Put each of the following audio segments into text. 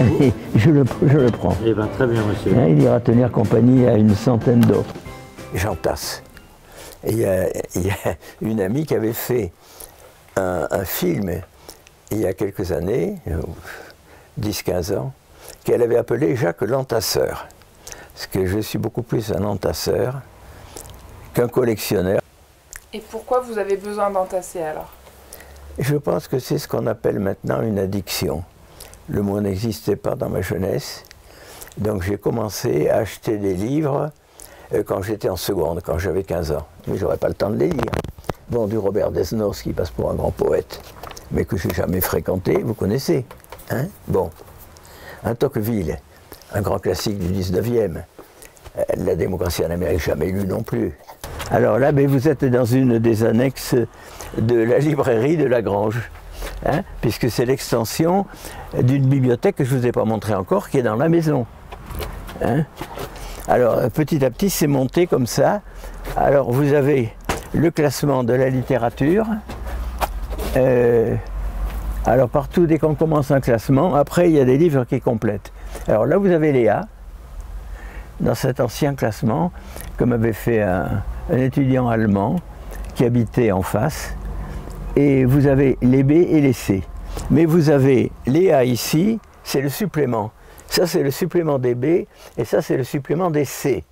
Allez, je le prends. Eh bien, très bien, monsieur. Hein, il ira tenir compagnie à une centaine d'autres. J'entasse. Et il y a une amie qui avait fait un film il y a quelques années, 10-15 ans, qu'elle avait appelé Jacques l'entasseur. Parce que je suis beaucoup plus un entasseur qu'un collectionneur. Et pourquoi vous avez besoin d'entasser alors? Je pense que c'est ce qu'on appelle maintenant une addiction. Le mot n'existait pas dans ma jeunesse. Donc j'ai commencé à acheter des livres quand j'étais en seconde, quand j'avais 15 ans. Mais j'aurais pas le temps de les lire. Bon, du Robert Desnos qui passe pour un grand poète, mais que je n'ai jamais fréquenté, vous connaissez, hein? Bon. Un Tocqueville, un grand classique du 19e. La démocratie en Amérique, jamais lu non plus. Alors là, ben, vous êtes dans une des annexes de la librairie de Lagrange, hein, puisque c'est l'extension d'une bibliothèque que je ne vous ai pas montrée encore, qui est dans la maison. Hein. Alors petit à petit, c'est monté comme ça. Alors vous avez le classement de la littérature. Alors partout, dès qu'on commence un classement, après il y a des livres qui complètent. Alors là, vous avez Léa, dans cet ancien classement, comme avait fait un étudiant allemand qui habitait en face. Et vous avez les B et les C. Mais vous avez les A ici, c'est le supplément. Ça, c'est le supplément des B, et ça, c'est le supplément des C.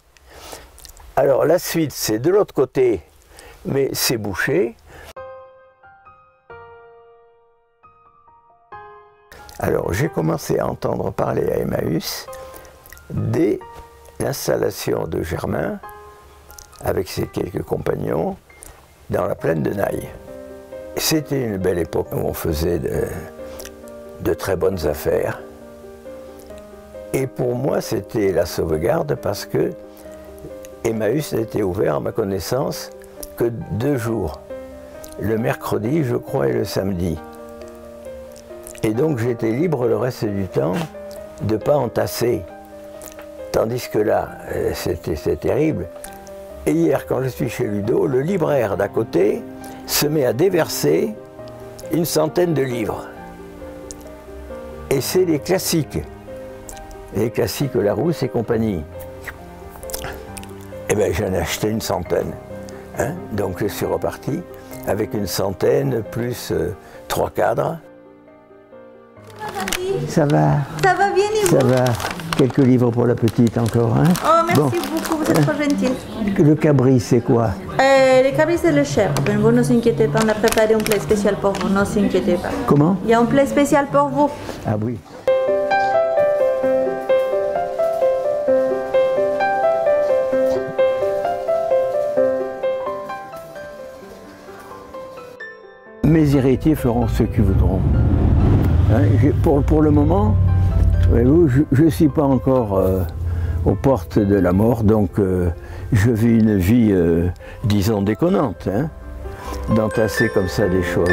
Alors la suite, c'est de l'autre côté, mais c'est bouché. Alors j'ai commencé à entendre parler à Emmaüs dès l'installation de Germain, avec ses quelques compagnons, dans la plaine de Naï. C'était une belle époque où on faisait de très bonnes affaires. Et pour moi, c'était la sauvegarde parce que Emmaüs n'était ouvert, à ma connaissance, que 2 jours. Le mercredi, je crois, et le samedi. Et donc j'étais libre le reste du temps de ne pas entasser. Tandis que là, c'est terrible. Et hier, quand je suis chez Ludo, le libraire d'à côté se met à déverser une centaine de livres. Et c'est les classiques. Les classiques Larousse et compagnie. Eh bien, j'en ai acheté une centaine. Hein? Donc je suis reparti avec une centaine plus 3 cadres. Ça va. Ça va bien et vous? Ça va. Quelques livres pour la petite encore. Hein? Oh, merci bon. beaucoup, vous êtes trop gentil. Le cabri, c'est quoi? Le cabri, c'est le chef. Vous ne vous inquiétez pas, on a préparé un plat spécial pour vous, ne vous inquiétez pas. Comment? Il y a un plat spécial pour vous. Ah oui. Mes héritiers feront ce qu'ils voudront. Hein, pour le moment, je ne suis pas encore aux portes de la mort, donc je vis une vie, disons, déconnante, hein, d'entasser comme ça des choses.